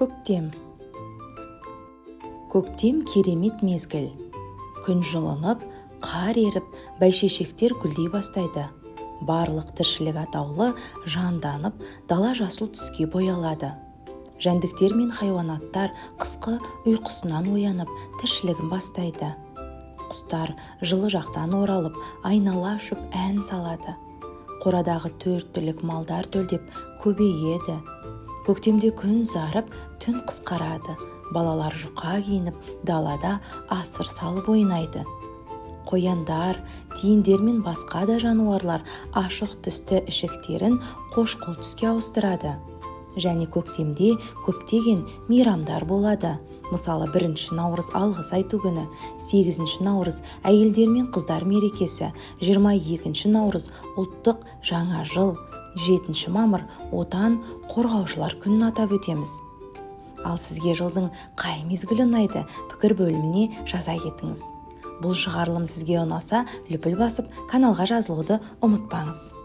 Көктем. Көктем керемет мезгіл. Күн жылынып, қар еріп, бәйшешектер гүлдей бастайды. Барлық тіршілік атаулы жанданып, дала жасыл түске боялады. Жәндіктер мен хайуанаттар қысқы ұйқысынан оянып, тіршілігін бастайды. Құстар жылы жақтан оралып, айнала ұшып ән салады. Қорадағы 4 түлік малдар төлдеп көбейеді. Көктемде күн зарып, түн қысқарады. Балалар жұқа киініп, далада асыр салып ойнайды. Қояндар, тиіндер мен басқа да жануарлар ашық түсті ішіктерін қошқыл түске ауыстырады. Және көктемде көптеген мейрамдар болады. Мысалы 1 наурыз алғыс айту күні, 8 наурыз әйелдер мен қыздар мерекесі, 22 наурыз ұлттық жаңа жыл, 7 мамыр отан қорғаушылар күнін атап өтеміз. Ал сізге жылдың қай мезгілі ұнайды? Пікір бөліміне жаза кетіңіз. Бұл шығарылым сізге ұнаса, лүпіл басып, каналға жазылуды ұмытпаңыз.